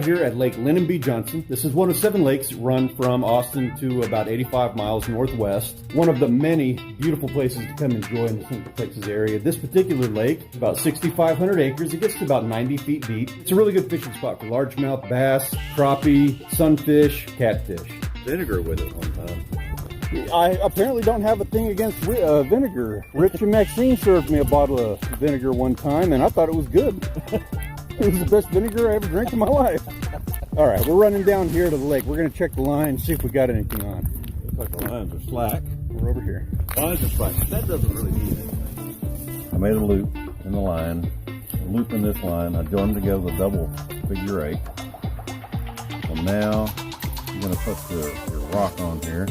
out here at Lake Lyndon B Johnson. This is one of 7 lakes that run from Austin to about 85 miles northwest. One of the many beautiful places to come enjoy in the Central Texas area. This particular lake, about 6,500 acres. It gets to about 90 feet deep. It's a really good fishing spot for largemouth bass, crappie, sunfish, catfish. Vinegar with it one time. I apparently don't have a thing against vinegar. Rich and Maxine served me a bottle of vinegar one time, and I thought it was good. It was the best vinegar I ever drank in my life. All right, we're running down here to the lake. We're going to check the line, see if we got anything on. Looks like the lines are slack. We're over here. Lines are slack. That doesn't really mean anything. I made a loop in the line, a loop in this line. I joined them together with a double figure 8. So now I'm going to put your rock on here.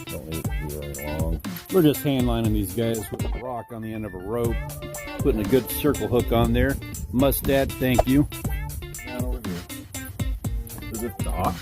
Don't need it to be very long. We're just hand lining these guys with a rock on the end of a rope, putting a good circle hook on there. Mustad, thank you. Down over here to this dock.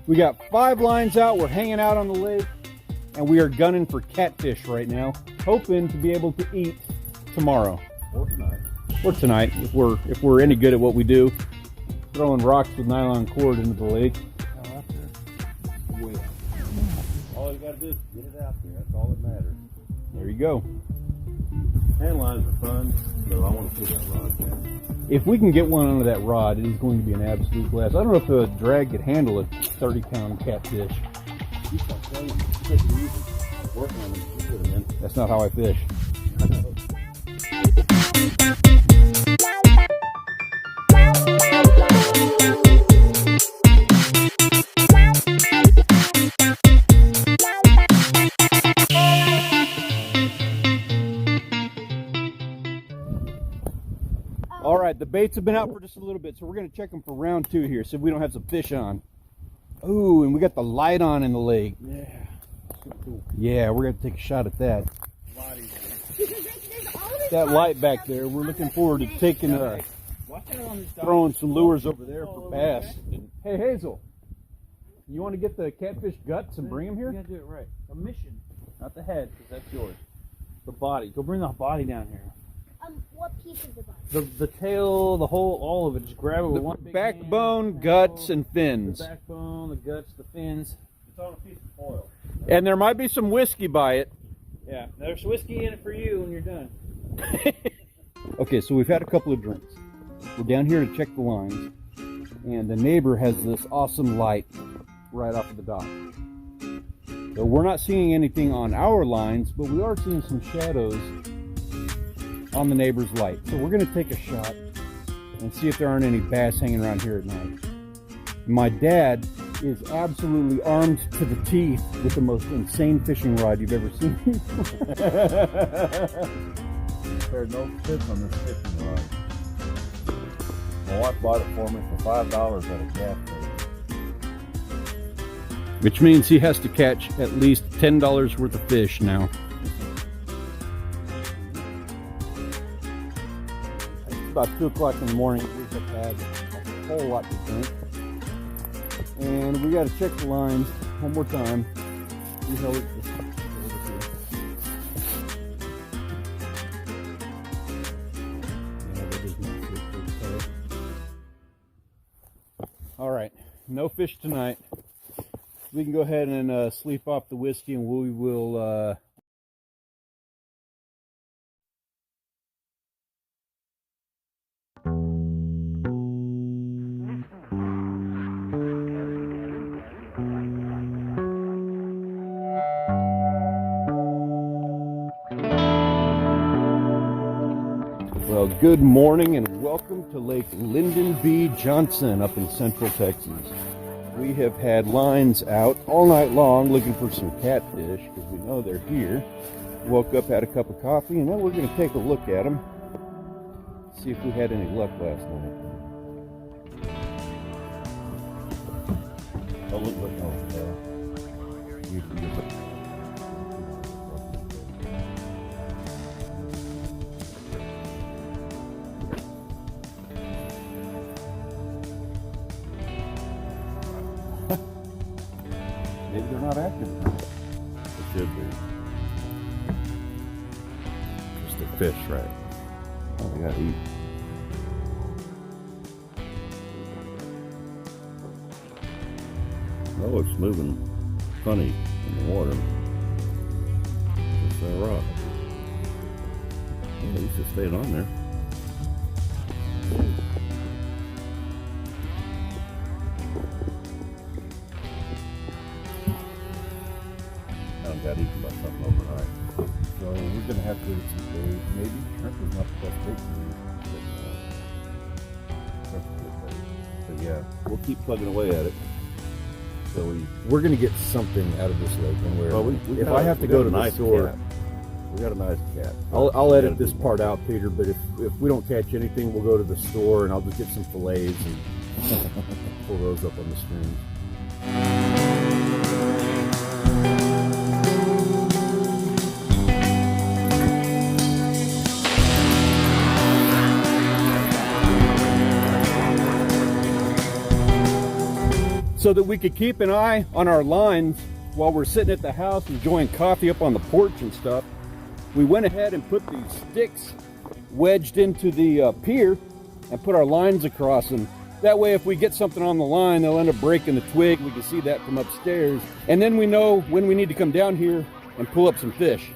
We got 5 lines out. We're hanging out on the lake, and we are gunning for catfish right now, hoping to be able to eat tomorrow Or tonight. or tonight if we're any good at what we do. Throwing rocks with nylon cord into the lake. All you got to do is get it out there. That's all that matters. There you go. Hand lines are fun, so I want to put that rod down. If we can get one onto that rod, it is going to be an absolute blast. I don't know if the drag could handle a 30-pound catfish. That's not how I fish. All right, the baits have been out for just a little bit, so we're going to check them for round 2 here, see if we don't have some fish on. Ooh, and we got the light on in the lake. Yeah. So cool. Yeah, we're going to take a shot at that. That light back there, we're looking forward to taking throwing some lures over there for bass. Hey, Hazel, you want to get the catfish guts and bring them here? You gotta do it right. A mission, not the head, because that's yours. The body. Go bring the body down here. What piece of the body? The tail, the whole, all of it. Just grab it with one big Backbone, hand. guts, and fins. The backbone, the guts, the fins. It's on a piece of foil. And there might be some whiskey by it. Yeah, there's whiskey in it for you when you're done. Okay, so we've had a couple of drinks. We're down here to check the lines, and the neighbor has this awesome light right off of the dock. So we're not seeing anything on our lines, but we are seeing some shadows on the neighbor's light. So we're going to take a shot and see if there aren't any bass hanging around here at night. My dad is absolutely armed to the teeth with the most insane fishing rod you've ever seen. There's no fish on this fishing rod. My wife bought it for me for $5 at a gas station. Which means he has to catch at least $10 worth of fish now. It's about 2 o'clock in the morning. We have had a whole lot to drink. And we got to check the lines one more time. See how it just over here. Yeah, that is not good for the color. All right, no fish tonight. We can go ahead and sleep off the whiskey, and we will well, good morning and welcome to Lake Lyndon B Johnson up in Central Texas. We have had lines out all night long looking for some catfish because we know they're here. Woke up, had a cup of coffee, and now we're going to take a look at them. See if we had any luck last night. Oh, look, look, Maybe they're not active. it should be. Just a fish, right? Oh, they gotta eat. Oh, it's moving funny in the water. It's a rock. Yeah, he's just staying on there. I got eaten by something overnight. So we're gonna have to get some bait. Maybe shrimp is not the best bait to use. But yeah, we'll keep plugging away at it. So We're gonna get something out of this lake one way or well, another. If I have to go to the store, cat. We got a nice cat. I'll edit this part out, Peter. But if we don't catch anything, we'll go to the store and I'll just get some fillets and pull those up on the strings. So that we could keep an eye on our lines while we're sitting at the house enjoying coffee up on the porch and stuff, we went ahead and put these sticks wedged into the pier and put our lines across them. That way, if we get something on the line, they'll end up breaking the twig. We can see that from upstairs. And then we know when we need to come down here and pull up some fish.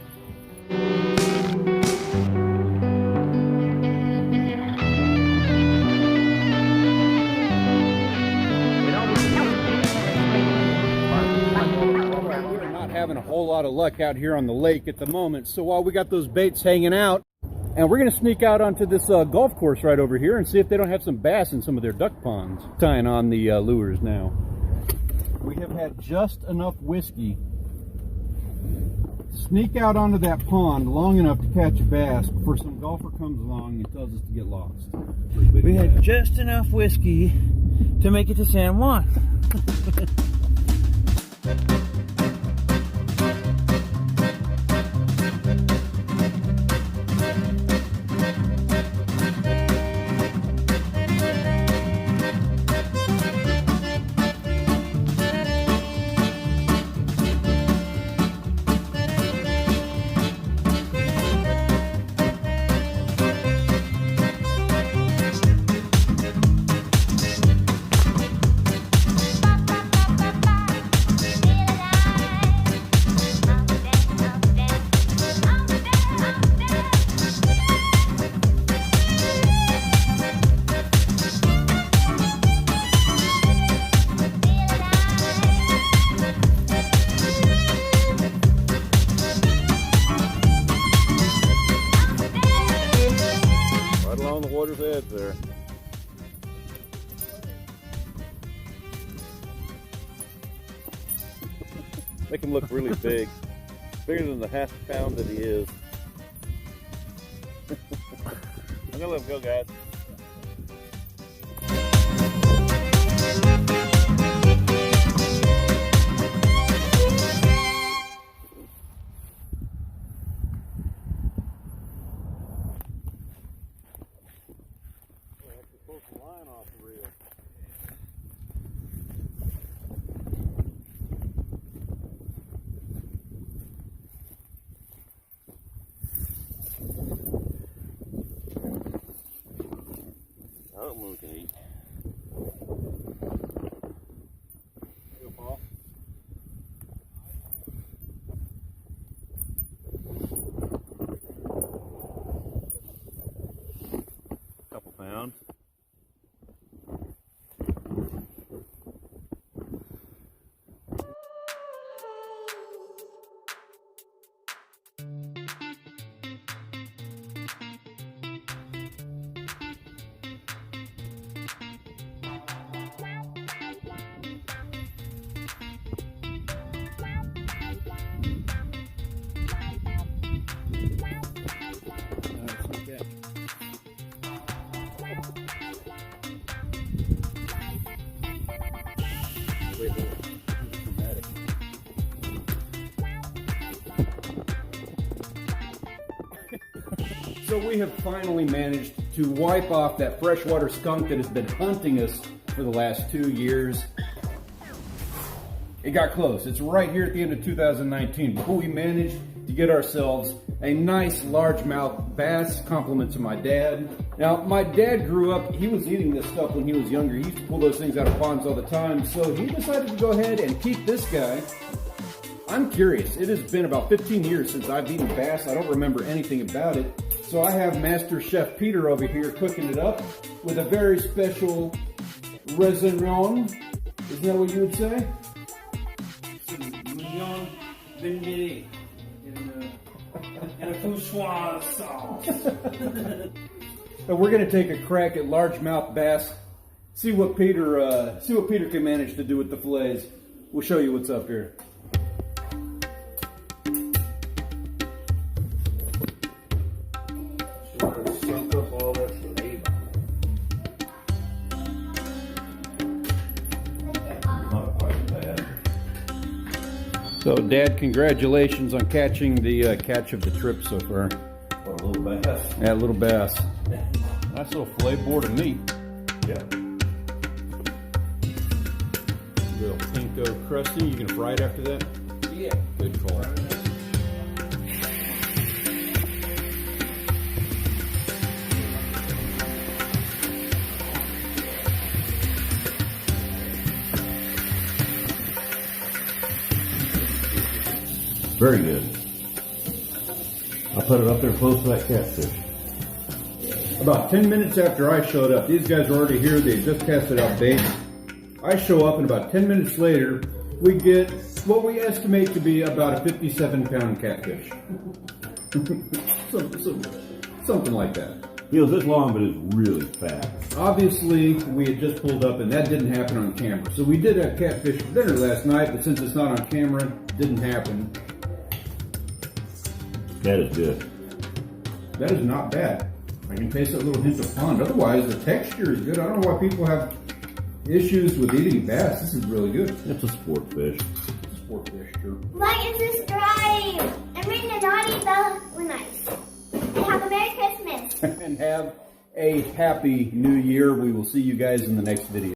Having a whole lot of luck out here on the lake at the moment. So while we got those baits hanging out, and we're going to sneak out onto this golf course right over here and see if they don't have some bass in some of their duck ponds. Tying on the lures now. We have had just enough whiskey to sneak out onto that pond long enough to catch a bass before some golfer comes along and tells us to get lost. We had just enough whiskey to make it to San Juan. water's edge there. Make him look really big. Bigger than the half pound that he is. I'm gonna let him go, guys. Pull some line off the reel. I don't know we can eat. Go, Paul. Couple pounds. So we have finally managed to wipe off that freshwater skunk that has been hunting us for the last 2 years. It got close. It's right here at the end of 2019. But we managed to get ourselves a nice largemouth bass, compliment to my dad. Now, my dad grew up, he was eating this stuff when he was younger. He used to pull those things out of ponds all the time. So he decided to go ahead and keep this guy. I'm curious. It has been about 15 years since I've eaten bass. I don't remember anything about it. So I have Master Chef Peter over here cooking it up with a very special raisin. Isn't that what you would say? Mignon vinaigrette and a fouchoir sauce. So we're going to take a crack at largemouth bass. See what Peter can manage to do with the fillets. We'll show you what's up here. So, Dad, congratulations on catching the catch of the trip so far. What, a little bass? Yeah, a little bass. Nice little fillet board of meat. Yeah. Little pinko crusty. You gonna fry it after that? Yeah. Good call. Very good. I put it up there close to that catfish. About 10 minutes after I showed up, these guys are already here. They just casted out bait. I show up, and about 10 minutes later, we get what we estimate to be about a 57-pound catfish. Something like that. He was this long, but it's really fat. Obviously, we had just pulled up, and that didn't happen on camera. So we did have catfish for dinner last night, but since it's not on camera, it didn't happen. That is good. That is not bad. I can taste that little hint of pond. Otherwise, the texture is good. I don't know why people have issues with eating bass. This is really good. It's a sport fish. Sport fish, sure. Like and subscribe and ring the naughty bell when nice. And have a Merry Christmas. And have a happy new year. We will see you guys in the next video.